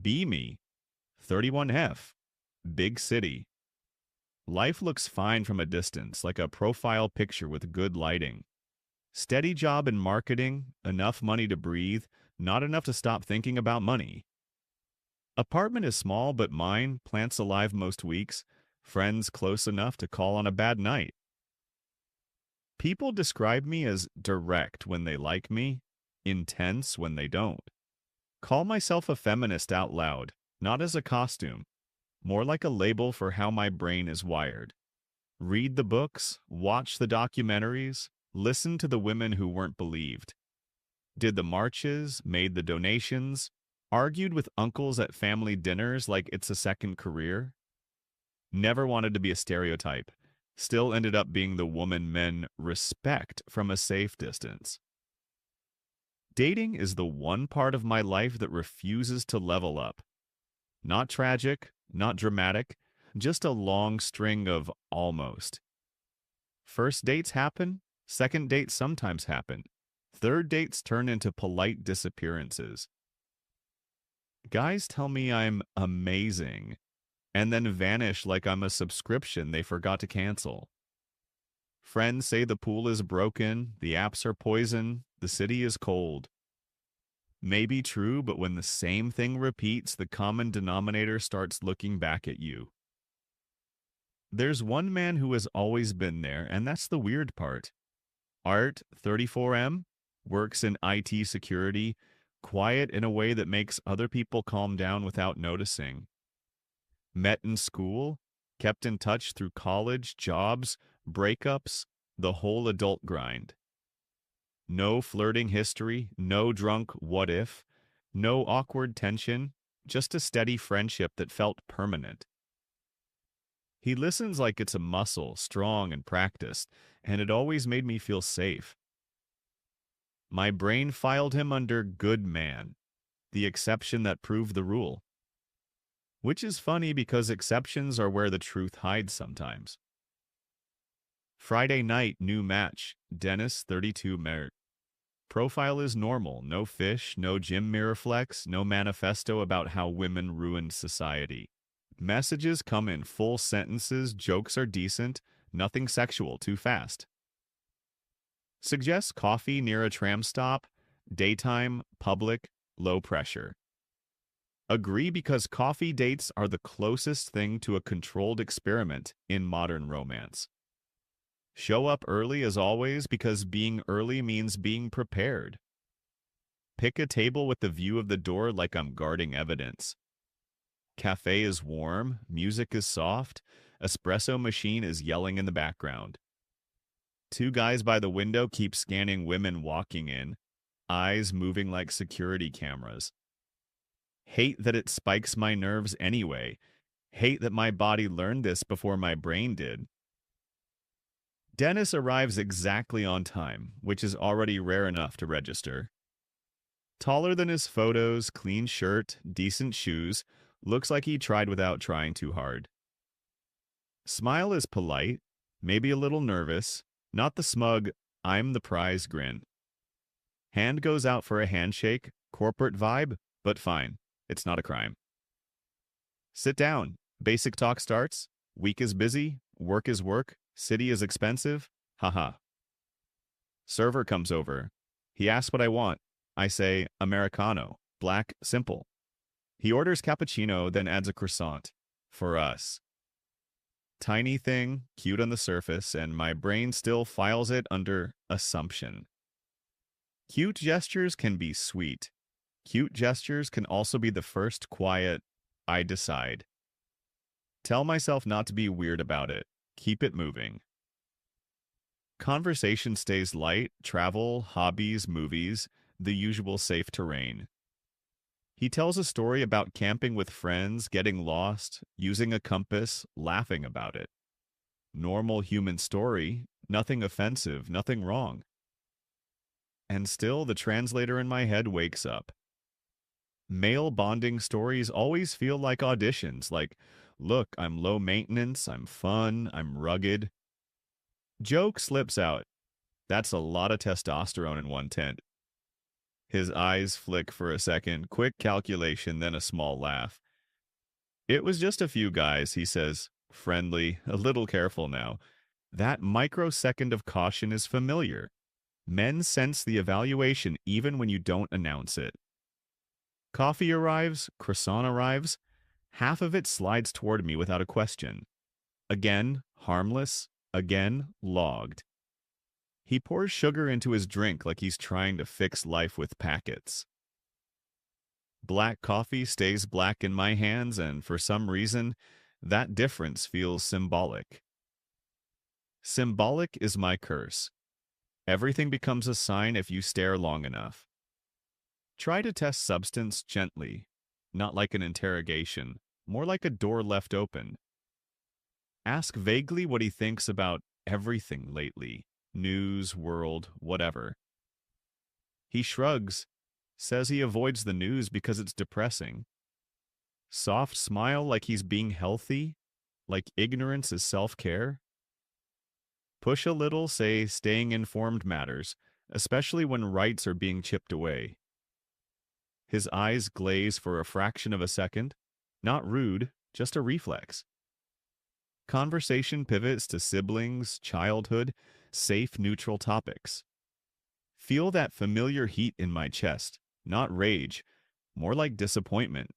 Be me. 31F. Big city. Life looks fine from a distance, like a profile picture with good lighting. Steady job in marketing, enough money to breathe, not enough to stop thinking about money. Apartment is small, but mine, plants alive most weeks, friends close enough to call on a bad night. People describe me as direct when they like me, intense when they don't. Call myself a feminist out loud, not as a costume, more like a label for how my brain is wired. Read the books, watch the documentaries, listen to the women who weren't believed. Did the marches, made the donations, argued with uncles at family dinners like it's a second career. Never wanted to be a stereotype. Still ended up being the woman men respect from a safe distance. Dating is the one part of my life that refuses to level up. Not tragic, not dramatic, just a long string of almost. First dates happen, second dates sometimes happen. Third dates turn into polite disappearances. Guys tell me I'm amazing, and then vanish like I'm a subscription they forgot to cancel. Friends say the pool is broken, the apps are poison, the city is cold. May be true, but when the same thing repeats, the common denominator starts looking back at you. There's one man who has always been there, and that's the weird part. Art, 34M, works in IT security, quiet in a way that makes other people calm down without noticing. Met in school, kept in touch through college, jobs, breakups, the whole adult grind. No flirting history, no drunk what if, no awkward tension, just a steady friendship that felt permanent. He listens like it's a muscle, strong and practiced, and it always made me feel safe. My brain filed him under good man, the exception that proved the rule. Which is funny because exceptions are where the truth hides sometimes. Friday night, new match, Dennis, 32 Mert. Profile is normal, no fish, no gym mirror flex, no manifesto about how women ruined society. Messages come in full sentences, jokes are decent, nothing sexual too fast. Suggests coffee near a tram stop, daytime, public, low pressure. Agree because coffee dates are the closest thing to a controlled experiment in modern romance. Show up early as always because being early means being prepared. Pick a table with the view of the door like I'm guarding evidence. Cafe is warm, music is soft, espresso machine is yelling in the background. Two guys by the window keep scanning women walking in, eyes moving like security cameras. Hate that it spikes my nerves anyway. Hate that my body learned this before my brain did. Dennis arrives exactly on time, which is already rare enough to register. Taller than his photos, clean shirt, decent shoes, looks like he tried without trying too hard. Smile is polite, maybe a little nervous, not the smug, I'm the prize grin. Hand goes out for a handshake, corporate vibe, but fine, it's not a crime. Sit down, basic talk starts, week is busy, work is work, city is expensive, haha. Server comes over. He asks what I want. I say, Americano, black, simple. He orders cappuccino, then adds a croissant. For us. Tiny thing, cute on the surface, and my brain still files it under assumption. Cute gestures can be sweet. Cute gestures can also be the first quiet, I decide. Tell myself not to be weird about it. Keep it moving. Conversation stays light, travel, hobbies, movies, the usual safe terrain. He tells a story about camping with friends, getting lost, using a compass, laughing about it. Normal human story, nothing offensive, nothing wrong. And still the translator in my head wakes up. Male bonding stories always feel like auditions, like, look, I'm low maintenance, I'm fun, I'm rugged. Joke slips out. That's a lot of testosterone in one tent. His eyes flick for a second, quick calculation, then a small laugh. It was just a few guys, he says, friendly, a little careful now. That microsecond of caution is familiar. Men sense the evaluation even when you don't announce it. Coffee arrives, croissant arrives, half of it slides toward me without a question. Again, harmless, again, logged. He pours sugar into his drink like he's trying to fix life with packets. Black coffee stays black in my hands, and for some reason, that difference feels symbolic. Symbolic is my curse. Everything becomes a sign if you stare long enough. Try to test substance gently, not like an interrogation, more like a door left open. Ask vaguely what he thinks about everything lately, news, world, whatever. He shrugs, says he avoids the news because it's depressing. Soft smile like he's being healthy, like ignorance is self-care. Push a little, say staying informed matters, especially when rights are being chipped away. His eyes glaze for a fraction of a second, not rude, just a reflex. Conversation pivots to siblings, childhood, safe, neutral topics. Feel that familiar heat in my chest, not rage, more like disappointment.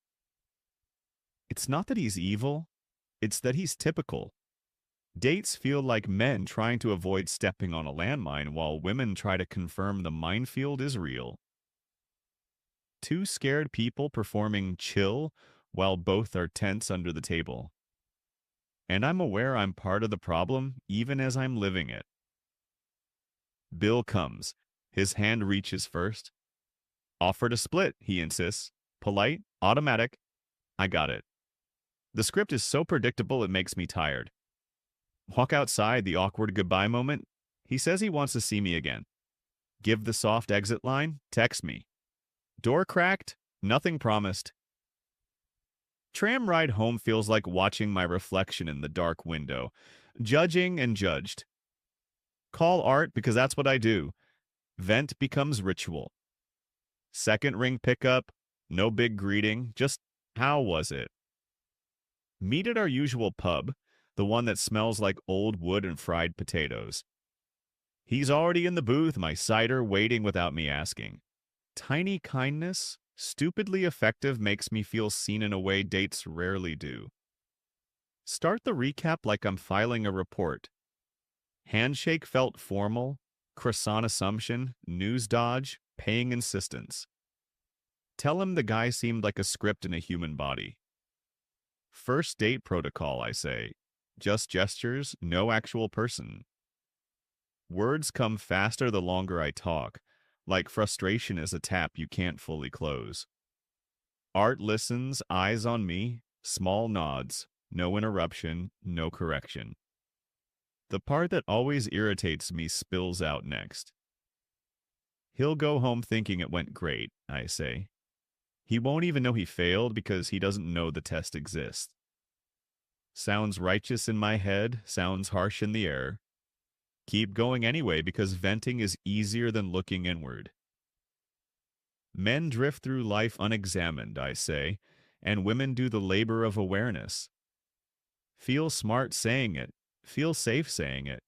It's not that he's evil, it's that he's typical. Dates feel like men trying to avoid stepping on a landmine while women try to confirm the minefield is real. Two scared people performing chill while both are tense under the table. And I'm aware I'm part of the problem even as I'm living it. Bill comes. His hand reaches first. Offer to split, he insists. Polite, automatic. I got it. The script is so predictable it makes me tired. Walk outside, the awkward goodbye moment. He says he wants to see me again. Give the soft exit line, text me. Door cracked, nothing promised. Tram ride home feels like watching my reflection in the dark window, judging and judged. Call art because that's what I do. Vent becomes ritual. Second ring pickup, no big greeting, just how was it? Meet at our usual pub, the one that smells like old wood and fried potatoes. He's already in the booth, my cider waiting without me asking. Tiny kindness, stupidly effective, makes me feel seen in a way dates rarely do. Start the recap like I'm filing a report. Handshake felt formal, croissant assumption, news dodge, paying insistence. Tell him the guy seemed like a script in a human body. First date protocol, I say. Just gestures, no actual person. Words come faster the longer I talk, like frustration is a tap you can't fully close. Art listens, eyes on me, small nods, no interruption, no correction. The part that always irritates me spills out next. He'll go home thinking it went great, I say. He won't even know he failed because he doesn't know the test exists. Sounds righteous in my head, sounds harsh in the air. Keep going anyway because venting is easier than looking inward. Men drift through life unexamined, I say, and women do the labor of awareness. Feel smart saying it, feel safe saying it,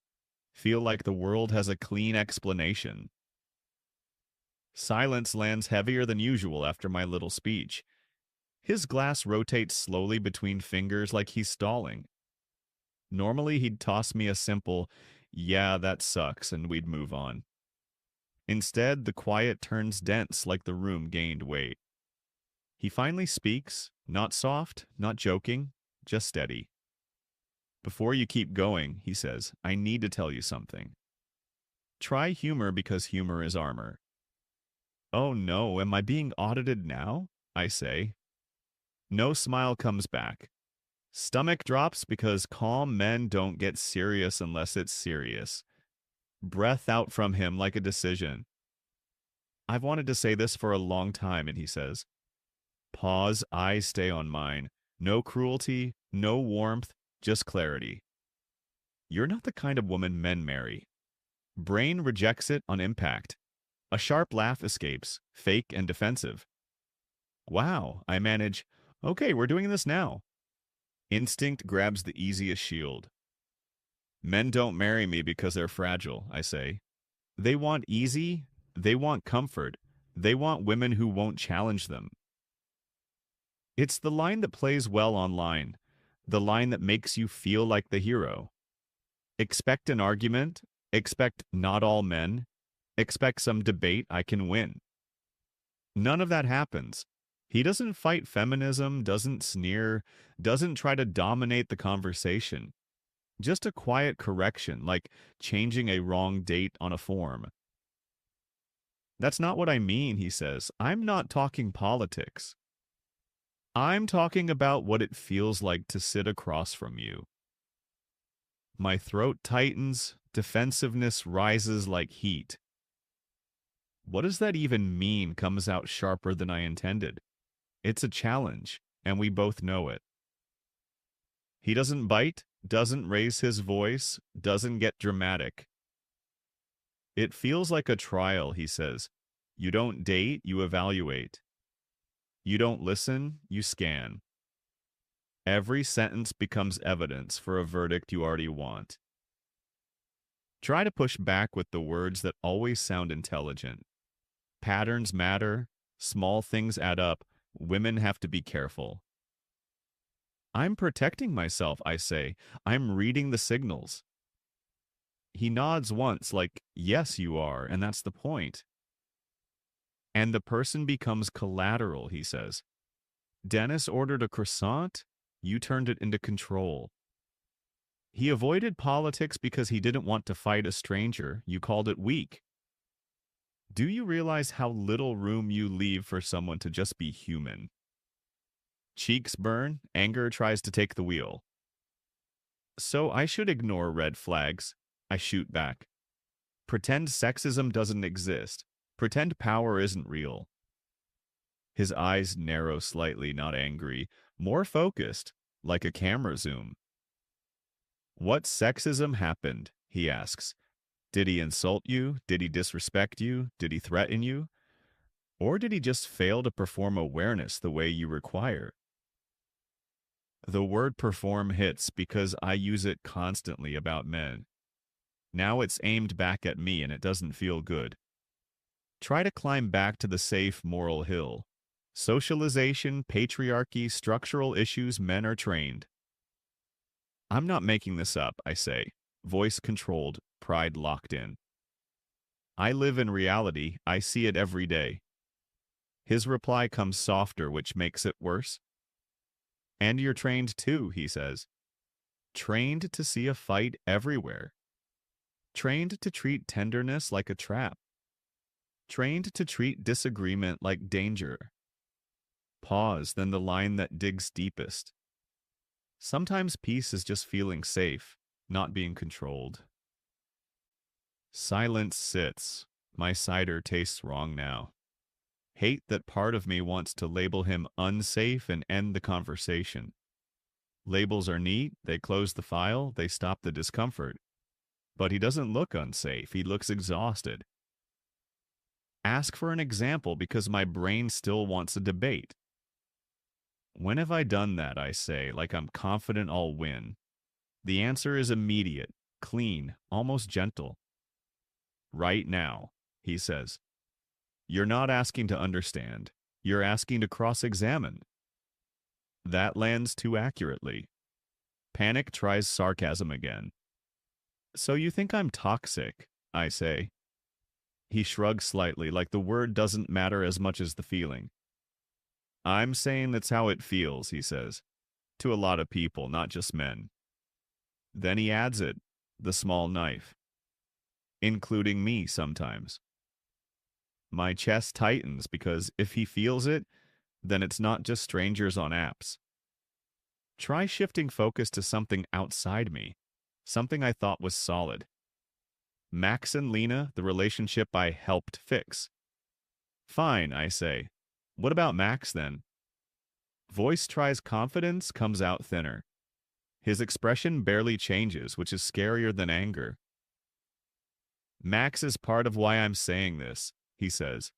feel like the world has a clean explanation. Silence lands heavier than usual after my little speech. His glass rotates slowly between fingers like he's stalling. Normally he'd toss me a simple, yeah, that sucks, and we'd move on. Instead, the quiet turns dense like the room gained weight. He finally speaks, not soft, not joking, just steady. Before you keep going, he says, I need to tell you something. Try humor because humor is armor. Oh no, am I being audited now? I say. No smile comes back. Stomach drops because calm men don't get serious unless it's serious. Breath out from him like a decision. I've wanted to say this for a long time, and he says. Pause, eyes stay on mine. No cruelty, no warmth, just clarity. You're not the kind of woman men marry. Brain rejects it on impact. A sharp laugh escapes, fake and defensive. Wow, I manage. Okay, we're doing this now. Instinct grabs the easiest shield. Men don't marry me because they're fragile, I say. They want easy, they want comfort, they want women who won't challenge them. It's the line that plays well online, the line that makes you feel like the hero. Expect an argument, expect not all men, expect some debate I can win. None of that happens. He doesn't fight feminism, doesn't sneer, doesn't try to dominate the conversation. Just a quiet correction, like changing a wrong date on a form. That's not what I mean, he says. I'm not talking politics. I'm talking about what it feels like to sit across from you. My throat tightens, defensiveness rises like heat. What does that even mean comes out sharper than I intended? It's a challenge, and we both know it. He doesn't bite, doesn't raise his voice, doesn't get dramatic. It feels like a trial, he says. You don't date, you evaluate. You don't listen, you scan. Every sentence becomes evidence for a verdict you already want. Try to push back with the words that always sound intelligent. Patterns matter, small things add up, women have to be careful. I'm protecting myself, I say. I'm reading the signals. He nods once, like, yes, you are, and that's the point. And the person becomes collateral, he says. Dennis ordered a croissant, you turned it into control. He avoided politics because he didn't want to fight a stranger, you called it weak. Do you realize how little room you leave for someone to just be human? Cheeks burn, anger tries to take the wheel. So I should ignore red flags. I shoot back. Pretend sexism doesn't exist. Pretend power isn't real. His eyes narrow slightly, not angry, more focused, like a camera zoom. What sexism happened? He asks. Did he insult you? Did he disrespect you? Did he threaten you? Or did he just fail to perform awareness the way you require? The word perform hits because I use it constantly about men. Now it's aimed back at me and it doesn't feel good. Try to climb back to the safe moral hill. Socialization, patriarchy, structural issues men are trained. I'm not making this up, I say, voice controlled, pride locked in. I live in reality, I see it every day. His reply comes softer, which makes it worse. And you're trained too, he says. Trained to see a fight everywhere. Trained to treat tenderness like a trap. Trained to treat disagreement like danger. Pause, then the line that digs deepest. Sometimes peace is just feeling safe, not being controlled. Silence sits. My cider tastes wrong now. Hate that part of me wants to label him unsafe and end the conversation. Labels are neat, they close the file, they stop the discomfort. But he doesn't look unsafe, he looks exhausted. Ask for an example because my brain still wants a debate. When have I done that, I say, like I'm confident I'll win? The answer is immediate, clean, almost gentle. Right now, he says. You're not asking to understand. You're asking to cross-examine. That lands too accurately. Panic tries sarcasm again. So you think I'm toxic, I say. He shrugs slightly, like the word doesn't matter as much as the feeling. I'm saying that's how it feels, he says. To a lot of people, not just men. Then he adds it, the small knife. Including me sometimes. My chest tightens because if he feels it, then it's not just strangers on apps. Try shifting focus to something outside me, something I thought was solid. Max and Lena, the relationship I helped fix. Fine, I say. What about Max then? Voice tries confidence, comes out thinner. His expression barely changes, which is scarier than anger. Max is part of why I'm saying this. he says.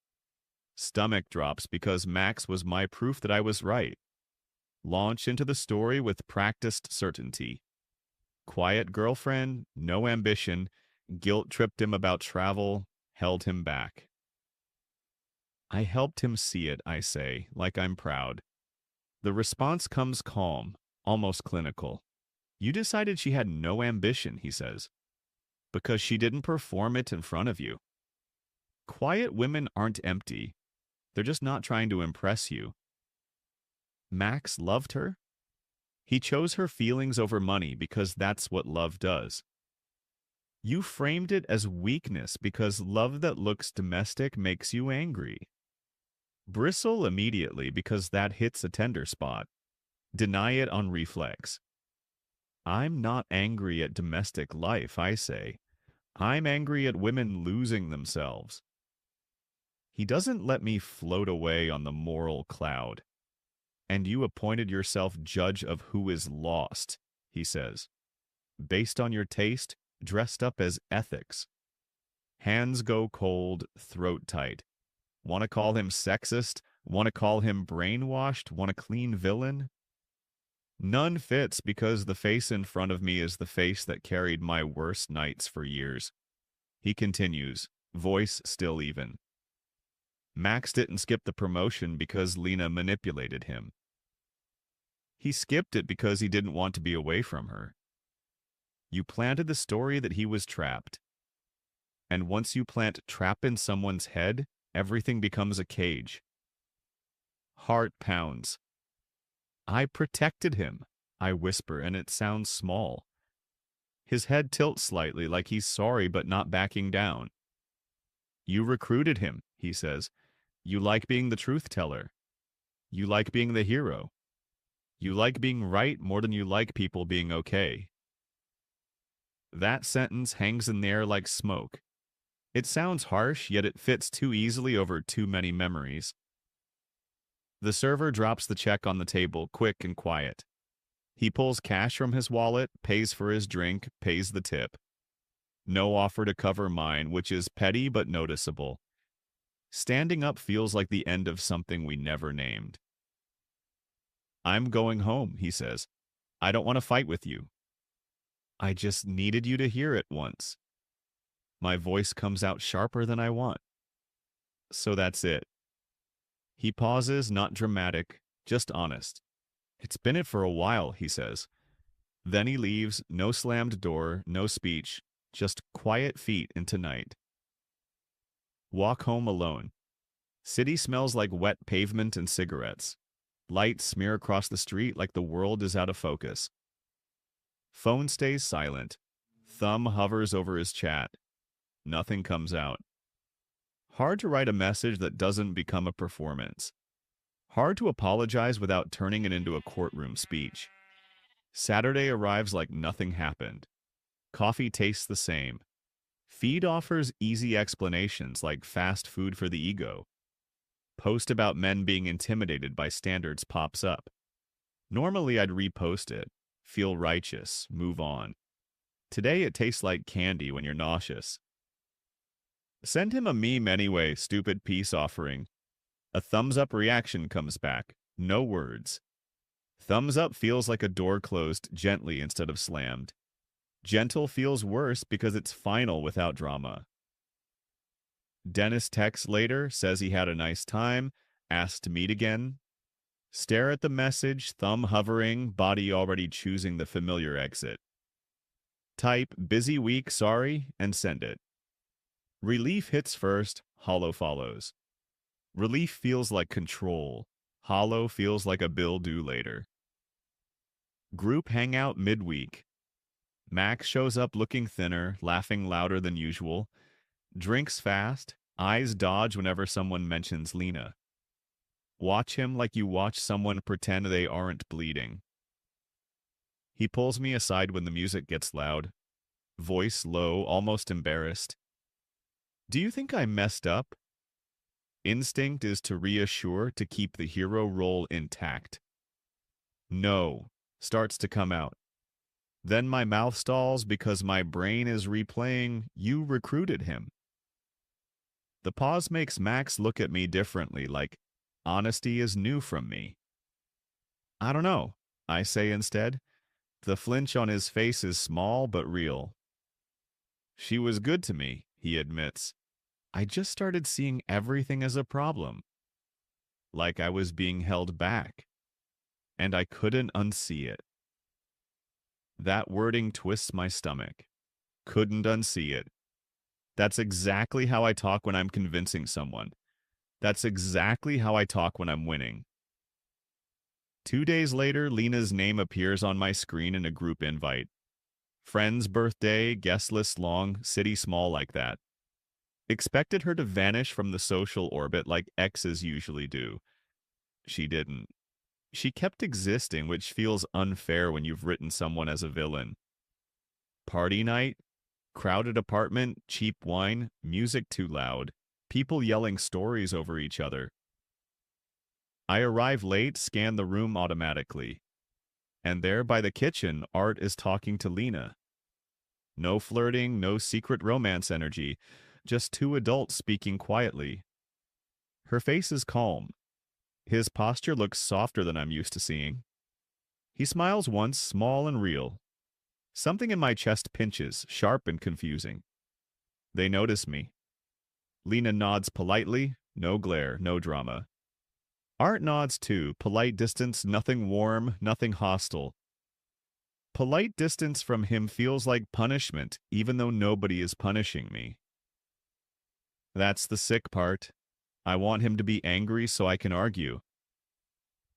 Stomach drops because Max was my proof that I was right. Launch into the story with practiced certainty. Quiet girlfriend, no ambition, guilt tripped him about travel, held him back. I helped him see it, I say, like I'm proud. The response comes calm, almost clinical. You decided she had no ambition, he says, because she didn't perform it in front of you. Quiet women aren't empty. They're just not trying to impress you. Max loved her. He chose her feelings over money because that's what love does. You framed it as weakness because love that looks domestic makes you angry. Bristle immediately because that hits a tender spot. Deny it on reflex. I'm not angry at domestic life, I say. I'm angry at women losing themselves. He doesn't let me float away on the moral cloud. And you appointed yourself judge of who is lost, he says. Based on your taste, dressed up as ethics. Hands go cold, throat tight. Want to call him sexist? Want to call him brainwashed? Want a clean villain? None fits because the face in front of me is the face that carried my worst nights for years. He continues, voice still even. Max didn't skip the promotion because Lena manipulated him. He skipped it because he didn't want to be away from her. You planted the story that he was trapped. And once you plant trap in someone's head, everything becomes a cage. Heart pounds. I protected him, I whisper, and it sounds small. His head tilts slightly like he's sorry but not backing down. You recruited him, he says. You like being the truth teller. You like being the hero. You like being right more than you like people being okay. That sentence hangs in the air like smoke. It sounds harsh, yet it fits too easily over too many memories. The server drops the check on the table, quick and quiet. He pulls cash from his wallet, pays for his drink, pays the tip. No offer to cover mine, which is petty but noticeable. Standing up feels like the end of something we never named. I'm going home, he says. I don't want to fight with you. I just needed you to hear it once. My voice comes out sharper than I want. So that's it. He pauses, not dramatic, just honest. It's been it for a while, he says. Then he leaves, no slammed door, no speech, just quiet feet into night. Walk home alone. City smells like wet pavement and cigarettes. Lights smear across the street like the world is out of focus. Phone stays silent. Thumb hovers over his chat. Nothing comes out. Hard to write a message that doesn't become a performance. Hard to apologize without turning it into a courtroom speech. Saturday arrives like nothing happened. Coffee tastes the same. Feed offers easy explanations like fast food for the ego. Post about men being intimidated by standards pops up. Normally I'd repost it, feel righteous, move on. Today it tastes like candy when you're nauseous. Send him a meme anyway, stupid peace offering. A thumbs up reaction comes back. No words. Thumbs up feels like a door closed gently instead of slammed. Gentle feels worse because it's final without drama. Dennis texts later, says he had a nice time, asks to meet again. Stare at the message, thumb hovering, body already choosing the familiar exit. Type, busy week, sorry, and send it. Relief hits first, hollow follows. Relief feels like control. Hollow feels like a bill due later. Group hangout midweek. Max shows up looking thinner, laughing louder than usual. Drinks fast, eyes dodge whenever someone mentions Lena. Watch him like you watch someone pretend they aren't bleeding. He pulls me aside when the music gets loud. Voice low, almost embarrassed. Do you think I messed up? Instinct is to reassure, to keep the hero role intact. No, starts to come out. Then my mouth stalls because my brain is replaying, you recruited him. The pause makes Max look at me differently, like honesty is new from me. I don't know, I say instead. The flinch on his face is small but real. She was good to me, he admits. I just started seeing everything as a problem, like I was being held back, and I couldn't unsee it. That wording twists my stomach. Couldn't unsee it. That's exactly how I talk when I'm convincing someone. That's exactly how I talk when I'm winning. 2 days later, Lena's name appears on my screen in a group invite. Friend's birthday, guest list long, city small like that. Expected her to vanish from the social orbit like exes usually do. She didn't. She kept existing, which feels unfair when you've written someone as a villain. Party night, crowded apartment, cheap wine, music too loud, people yelling stories over each other. I arrive late, scan the room automatically. And there by the kitchen, Art is talking to Lena. No flirting, no secret romance energy, just two adults speaking quietly. Her face is calm. His posture looks softer than I'm used to seeing. He smiles once, small and real. Something in my chest pinches, sharp and confusing. They notice me. Lena nods politely, no glare, no drama. Art nods too, polite distance, nothing warm, nothing hostile. Polite distance from him feels like punishment, even though nobody is punishing me. That's the sick part. I want him to be angry so I can argue.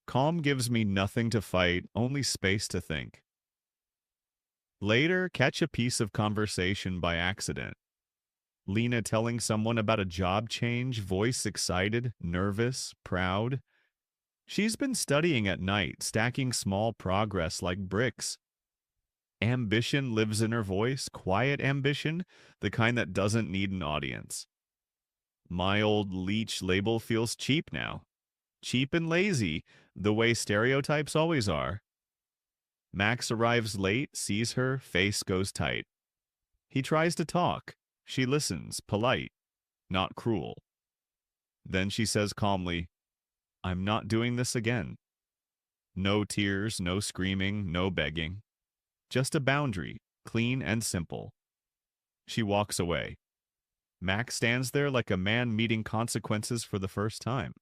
Calm gives me nothing to fight, only space to think. Later, catch a piece of conversation by accident. Lena telling someone about a job change, voice excited, nervous, proud. She's been studying at night, stacking small progress like bricks. Ambition lives in her voice, quiet ambition, the kind that doesn't need an audience. My old leech label feels cheap now. Cheap and lazy, the way stereotypes always are. Max arrives late, sees her, face goes tight. He tries to talk. She listens, polite, not cruel. Then she says calmly, I'm not doing this again. No tears, no screaming, no begging. Just a boundary, clean and simple. She walks away. Max stands there like a man meeting consequences for the first time.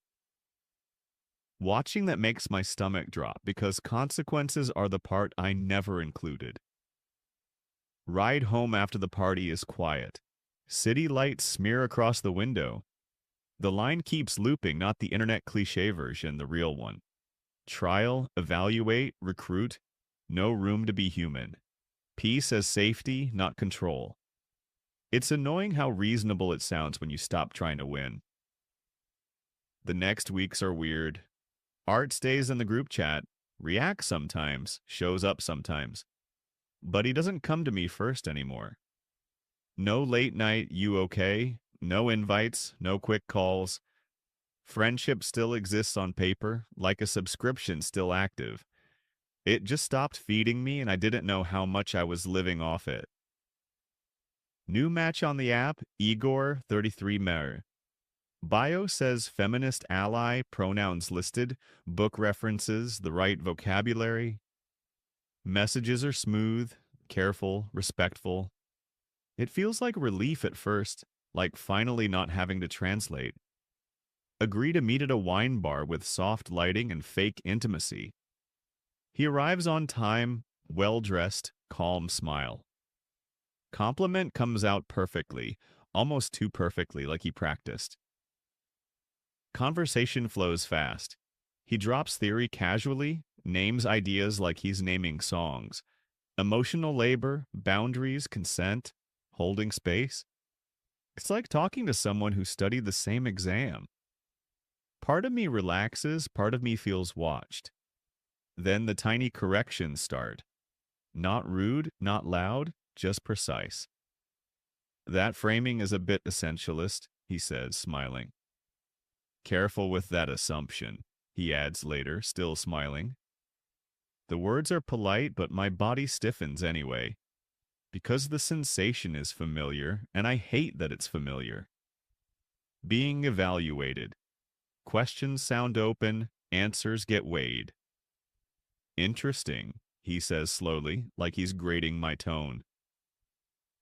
Watching that makes my stomach drop because consequences are the part I never included. Ride home after the party is quiet. City lights smear across the window. The line keeps looping, not the internet cliché version, the real one. Trial, evaluate, recruit. No room to be human. Peace as safety, not control. It's annoying how reasonable it sounds when you stop trying to win. The next weeks are weird. Art stays in the group chat, reacts sometimes, shows up sometimes. But he doesn't come to me first anymore. No late night, you okay? No invites, no quick calls. Friendship still exists on paper, like a subscription still active. It just stopped feeding me and I didn't know how much I was living off it. New match on the app, Igor, 33 Mer. Bio says feminist ally, pronouns listed, book references, the right vocabulary. Messages are smooth, careful, respectful. It feels like relief at first, like finally not having to translate. Agree to meet at a wine bar with soft lighting and fake intimacy. He arrives on time, well-dressed, calm smile. Compliment comes out perfectly, almost too perfectly, like he practiced. Conversation flows fast. He drops theory casually, names ideas like he's naming songs. Emotional labor, boundaries, consent, holding space. It's like talking to someone who studied the same exam. Part of me relaxes, part of me feels watched. Then the tiny corrections start. Not rude, not loud, just precise. That framing is a bit essentialist, he says, smiling. Careful with that assumption, he adds later, still smiling. The words are polite, but my body stiffens anyway. Because the sensation is familiar, and I hate that it's familiar. Being evaluated. Questions sound open, answers get weighed. Interesting, he says slowly, like he's grading my tone.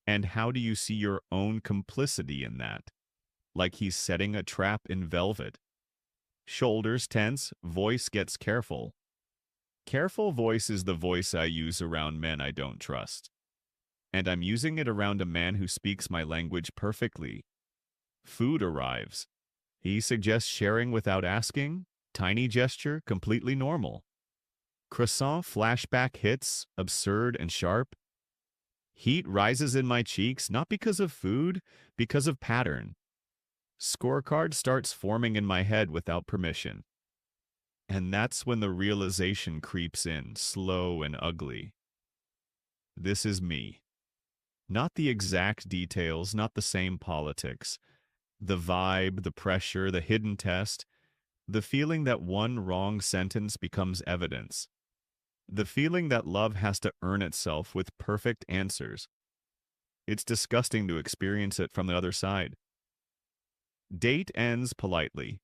And how do you see your own complicity in that? Like he's setting a trap in velvet. Shoulders tense, voice gets careful. Careful voice is the voice I use around men I don't trust. And I'm using it around a man who speaks my language perfectly. Food arrives. He suggests sharing without asking. Tiny gesture, completely normal. Croissant flashback hits, absurd and sharp. Heat rises in my cheeks, not because of food, because of pattern. Scorecard starts forming in my head without permission. And that's when the realization creeps in, slow and ugly. This is me. Not the exact details, not the same politics. The vibe, the pressure, the hidden test. The feeling that one wrong sentence becomes evidence. The feeling that love has to earn itself with perfect answers. It's disgusting to experience it from the other side. Date ends politely.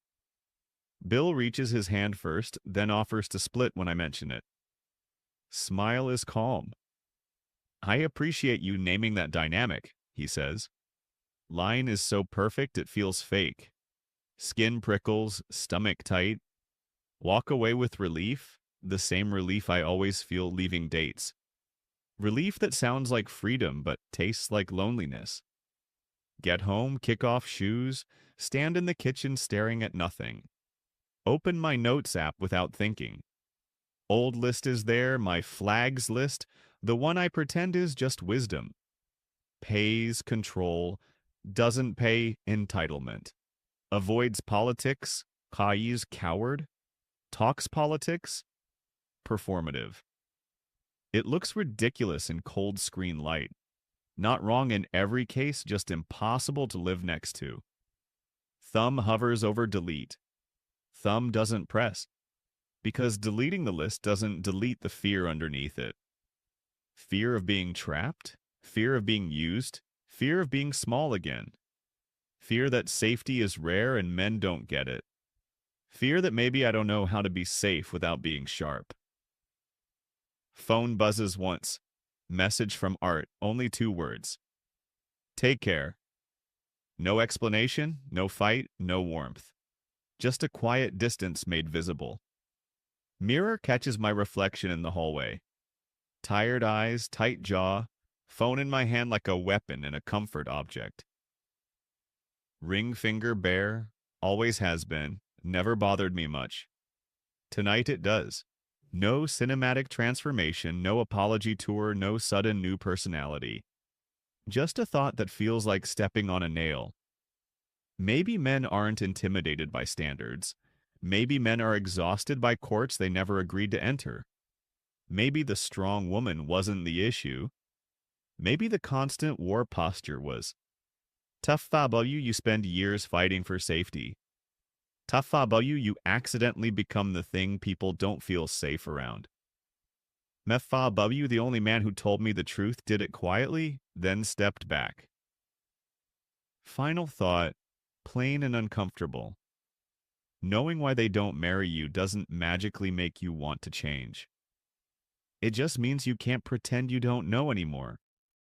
Bill reaches his hand first, then offers to split when I mention it. Smile is calm. I appreciate you naming that dynamic, he says. Line is so perfect it feels fake. Skin prickles, stomach tight. Walk away with relief, the same relief I always feel leaving dates. Relief that sounds like freedom but tastes like loneliness. Get home, kick off shoes, stand in the kitchen staring at nothing. Open my notes app without thinking. Old list is there, my flags list, the one I pretend is just wisdom. Pays control, doesn't pay entitlement. Avoids politics, Kai's coward. Talks politics, performative. It looks ridiculous in cold screen light. Not wrong in every case, just impossible to live next to. Thumb hovers over delete. Thumb doesn't press. Because deleting the list doesn't delete the fear underneath it. Fear of being trapped, fear of being used, fear of being small again. Fear that safety is rare and men don't get it. Fear that maybe I don't know how to be safe without being sharp. Phone buzzes once. Message from Art, only 2 words. Take care. No explanation, no fight, no warmth. Just a quiet distance made visible. Mirror catches my reflection in the hallway. Tired eyes, tight jaw, phone in my hand like a weapon and a comfort object. Ring finger bare, always has been, never bothered me much. Tonight it does. No cinematic transformation, no apology tour, no sudden new personality. Just a thought that feels like stepping on a nail. Maybe men aren't intimidated by standards. Maybe men are exhausted by courts they never agreed to enter. Maybe the strong woman wasn't the issue. Maybe the constant war posture was. Tough fabayu, you spend years fighting for safety. Tough fabayu, you accidentally become the thing people don't feel safe around. Meffabayu, the only man who told me the truth, did it quietly, then stepped back. Final thought, plain and uncomfortable. Knowing why they don't marry you doesn't magically make you want to change. It just means you can't pretend you don't know anymore.